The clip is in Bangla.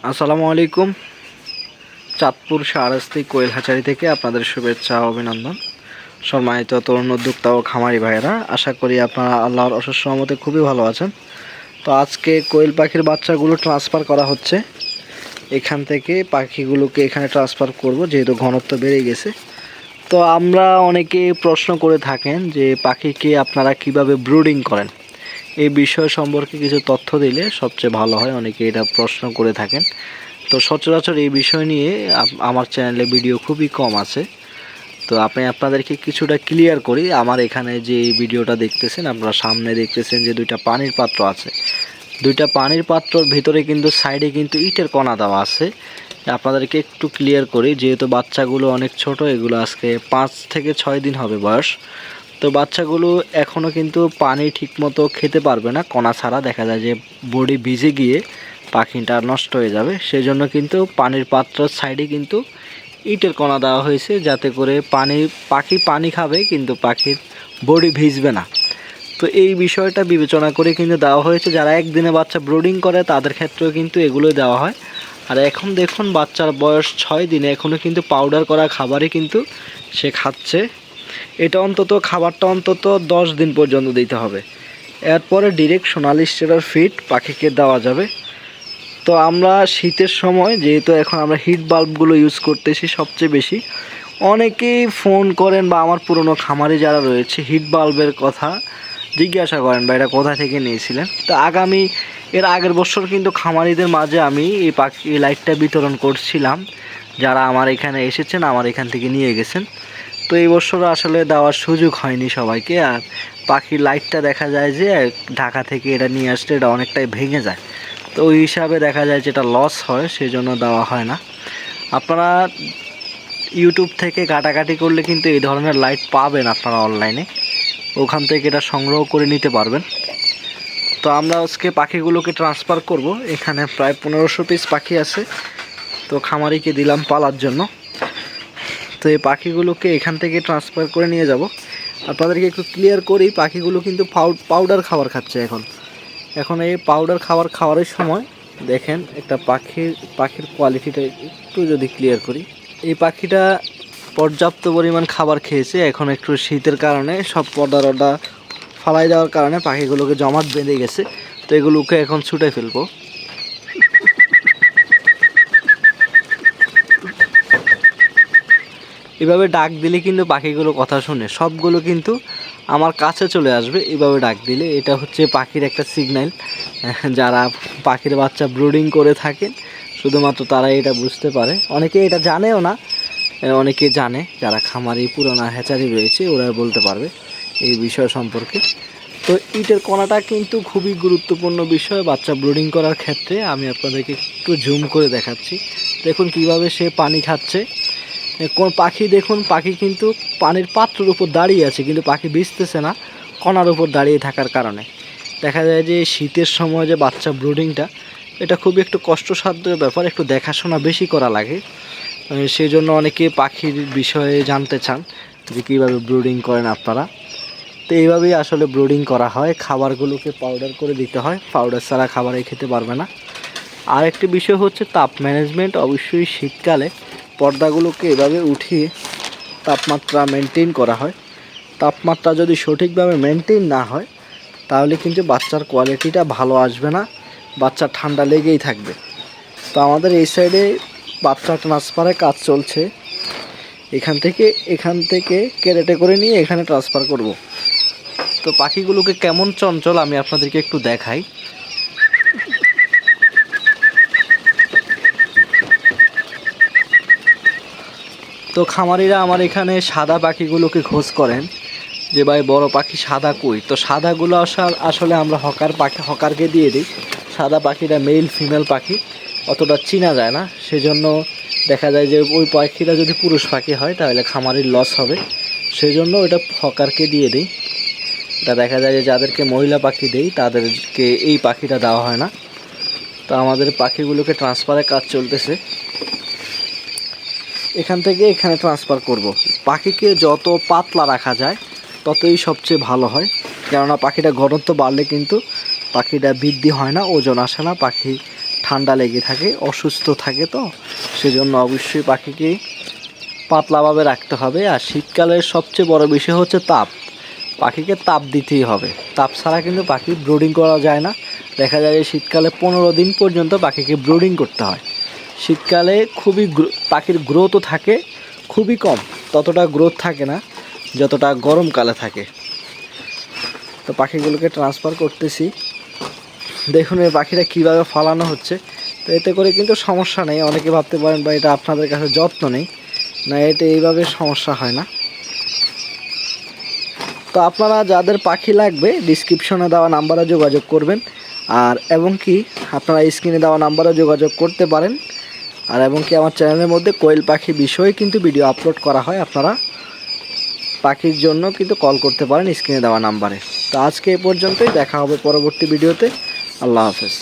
আসসালামু আলাইকুম। চাঁদপুর শাহরাস্তি কোয়েল হাচারি থেকে আপনাদের শুভেচ্ছা ও অভিনন্দন। সম্মানিত তরুণ উদ্যোক্তা ও খামারি ভাইয়েরা, আশা করি আপনারা আল্লাহর অশেষ রহমতে খুবই ভালো আছেন। তো আজকে কোয়েল পাখির বাচ্চাগুলো ট্রান্সফার করা হচ্ছে। এখান থেকে পাখিগুলোকে এখানে ট্রান্সফার করব, যেহেতু ঘনত্ব বেড়ে গেছে। তো আমরা অনেকে প্রশ্ন করে থাকেন যে পাখিকে আপনারা কিভাবে ব্রুডিং করেন, এই বিষয় সম্পর্কে কিছু তথ্য দিলে সবচেয়ে ভালো হয়। অনেকে এটা প্রশ্ন করে থাকেন। তো সচরাচর এই বিষয় নিয়ে আমার চ্যানেলে ভিডিও খুবই কম আছে। তো আপনাদেরকে কিছুটা ক্লিয়ার করি। আমার এখানে যে এই ভিডিওটা দেখতেছেন, আপনারা সামনে দেখতেছেন যে দুইটা পানির পাত্র আছে। দুইটা পানির পাত্রর ভিতরে কিন্তু সাইডে কিন্তু ইটের কণা দেওয়া আছে। আপনাদেরকে একটু ক্লিয়ার করি, যেহেতু বাচ্চাগুলো অনেক ছোট, এগুলো আজকে 5 থেকে 6 দিন হবে বয়স। তো বাচ্চাগুলো এখনও কিন্তু পানি ঠিকমতো খেতে পারবে না, কণা ছাড়া। দেখা যায় যে বডি ভিজে গিয়ে পাখিটা নষ্ট হয়ে যাবে। সেজন্য কিন্তু পানির পাত্রের সাইডে কিন্তু ইটের কণা দেওয়া হয়েছে, যাতে করে পাখি পানি খাবে কিন্তু পাখির বডি ভিজবে না। তো এই বিষয়টা বিবেচনা করে কিন্তু দেওয়া হয়েছে। যারা একদিনে বাচ্চা ব্রুডিং করে তাদের ক্ষেত্রেও কিন্তু এগুলোই দেওয়া হয়। আর এখন দেখুন বাচ্চার বয়স 6 দিনে, এখনও কিন্তু পাউডার করা খাবারই কিন্তু সে খাচ্ছে। এটা খাবারটা অন্তত 10 দিন পর্যন্ত দিতে হবে। এরপরে ডিরেক্ট সোনালি স্টেরার ফিড পাখিকে দেওয়া যাবে। তো আমরা শীতের সময়, যেহেতু এখন আমরা হিট বাল্বগুলো ইউজ করতেছি সবচেয়ে বেশি, অনেকেই ফোন করেন বা আমার পুরনো খামারে যারা রয়েছে হিট বাল্বের কথা জিজ্ঞাসা করেন বা এটা কোথা থেকে নিয়েছিলেন। তো এর আগের বছর কিন্তু খামারিদের মাঝে আমি এই লাইটটা বিতরণ করছিলাম। যারা আমার এখানে এসেছেন, আমার এখান থেকে নিয়ে গেছেন। তো এই বছর আসলে দেওয়ার সুযোগ হয়নি সবাইকে। আর পাখির লাইটটা দেখা যায় যে ঢাকা থেকে এটা নিয়ে আসলে এটা অনেকটাই ভেঙে যায়। তো ওই হিসাবে দেখা যায় যেটা লস হয়, সেই জন্য দেওয়া হয় না। আপনারা ইউটিউব থেকে ঘাটাঘাটি করলে কিন্তু এই ধরনের লাইট পাবেন আপনারা অনলাইনে, ওখান থেকে এটা সংগ্রহ করে নিতে পারবেন। তো আমরা আজকে পাখিগুলোকে ট্রান্সফার করব। এখানে প্রায় 1500 পিস পাখি আছে। তো খামারিকে দিলাম পালার জন্য। তো এই পাখিগুলোকে এখান থেকে ট্রান্সফার করে নিয়ে যাব। আপনাদেরকে একটু ক্লিয়ার করি, পাখিগুলো কিন্তু পাউডার খাবার খাচ্ছে এখন এই পাউডার খাওয়ারের সময় দেখেন একটা পাখির কোয়ালিটিটা একটু যদি ক্লিয়ার করি। এই পাখিটা পর্যাপ্ত পরিমাণ খাবার খেয়েছে। এখন একটু শীতের কারণে সব পর্দা ফালাই দেওয়ার কারণে পাখিগুলোকে জমাট বেঁধে গেছে। তো এগুলোকে এখন ছুটে ফেলবো। এভাবে ডাক দিলে কিন্তু পাখিগুলো কথা শুনে, সবগুলো কিন্তু আমার কাছে চলে আসবে। এভাবে ডাক দিলে এটা হচ্ছে পাখির একটা সিগন্যাল। যারা পাখির বাচ্চা ব্রুডিং করে থাকেন শুধুমাত্র তারাই এটা বুঝতে পারে। অনেকে এটা জানেও না, অনেকে জানে, যারা খামারি পুরোনো হ্যাচারি রয়েছে ওরা বলতে পারবে এই বিষয় সম্পর্কে। তো ইটের কণাটা কিন্তু খুবই গুরুত্বপূর্ণ বিষয় বাচ্চা ব্রুডিং করার ক্ষেত্রে। আমি আপনাদেরকে একটু জুম করে দেখাচ্ছি। দেখুন কিভাবে সে পানি খাচ্ছে। কোন পাখি দেখুন, পাখি কিন্তু পানির পাত্রের উপর দাঁড়িয়ে আছে, কিন্তু পাখি ভিজতেছে না কণার উপর দাঁড়িয়ে থাকার কারণে। দেখা যায় যে শীতের সময় যে বাচ্চা ব্রুডিংটা, এটা খুবই একটু কষ্টসাধ্য ব্যাপার, একটু দেখাশোনা বেশি করা লাগে। সেই জন্য অনেকে পাখির বিষয়ে জানতে চান যে কীভাবে ব্রুডিং করেন আপনারা। তো এইভাবেই আসলে ব্রুডিং করা হয়। খাবারগুলোকে পাউডার করে দিতে হয়, পাউডার ছাড়া খাবারই খেতে পারবে না। আর একটি বিষয় হচ্ছে তাপ ম্যানেজমেন্ট। অবশ্যই শীতকালে পর্দাগুলোকে এভাবে উঠিয়ে তাপমাত্রা মেনটেন করা হয়। তাপমাত্রা যদি সঠিকভাবে মেনটেন না হয় তাহলে কিন্তু বাচ্চার কোয়ালিটিটা ভালো আসবে না, বাচ্চা ঠান্ডা লেগেই থাকবে। তো আমাদের এই সাইডে বাচ্চা ট্রান্সফারের কাজ চলছে। এখান থেকে ক্যারেটে করে নিয়ে এখানে ট্রান্সফার করব। তো পাখিগুলোকে কেমন চঞ্চল আমি আপনাদেরকে একটু দেখাই। তো খামারিরা আমার এখানে সাদা পাখিগুলোকে খোঁজ করেন যে ভাই বড় পাখি সাদা কই। তো সাদাগুলো আসলে আমরা হকারকে দিয়ে দিই। সাদা পাখিটা মেল ফিমেল পাখি অতটা চেনা যায় না, সেজন্য দেখা যায় যে ওই পাখিটা যদি পুরুষ পাখি হয় তাহলে খামারির লস হবে, সেজন্য ওটা হকারকে দিয়ে দিই। এটা দেখা যায় যে যাদেরকে মহিলা পাখি দেই তাদেরকে এই পাখিটা দেওয়া হয় না। তো আমাদের পাখিগুলোকে ট্রান্সফারের কাজ চলতেছে। এখান থেকে এখানে ট্রান্সফার করব। পাখিকে যত পাতলা রাখা যায় ততই সবচেয়ে ভালো হয়, কেননা পাখিটা ঘনত্ব বাড়লে কিন্তু পাখিটা বৃদ্ধি হয় না, ওজন আসে না, পাখি ঠান্ডা লেগে থাকে, অসুস্থ থাকে, তো সেজন্য অবশ্যই পাখিকে পাতলাভাবে রাখতে হবে। আর শীতকালের সবচেয়ে বড় বিষয় হচ্ছে তাপ। পাখিকে তাপ দিতেই হবে, তাপ ছাড়া কিন্তু পাখি ব্রুডিং করা যায় না। দেখা যায় যে শীতকালে 15 দিন পর্যন্ত পাখিকে ব্রুডিং করতে হয়। শীতকালে খুবই পাখির গ্রোথও থাকে খুবই কম, ততটা গ্রোথ থাকে না যতটা গরমকালে থাকে। তো পাখিগুলোকে ট্রান্সফার করতেছি। দেখুন এই পাখিটা কীভাবে ফলানো হচ্ছে। তো এতে করে কিন্তু সমস্যা নেই। অনেকে ভাবতে পারেন বা এটা আপনাদের কাছে যত্ন নেই, না এটা এইভাবে সমস্যা হয় না। তো আপনারা যাদের পাখি লাগবে ডিসক্রিপশনে দেওয়া নাম্বারে যোগাযোগ করবেন। আর এবং কি আপনারা স্ক্রিনে দেওয়া নাম্বারে যোগাযোগ করতে পারেন। আর এবং কি আমার চ্যানেলের মধ্যে কোয়েল পাখি বিষয়ে কিন্তু ভিডিও আপলোড করা হয়, আপনারা পাখির জন্য কিন্তু কল করতে পারেন স্ক্রিনে দেওয়া নাম্বারে। তো আজকে এ পর্যন্তই, দেখা হবে পরবর্তী ভিডিওতে। আল্লাহ হাফেজ।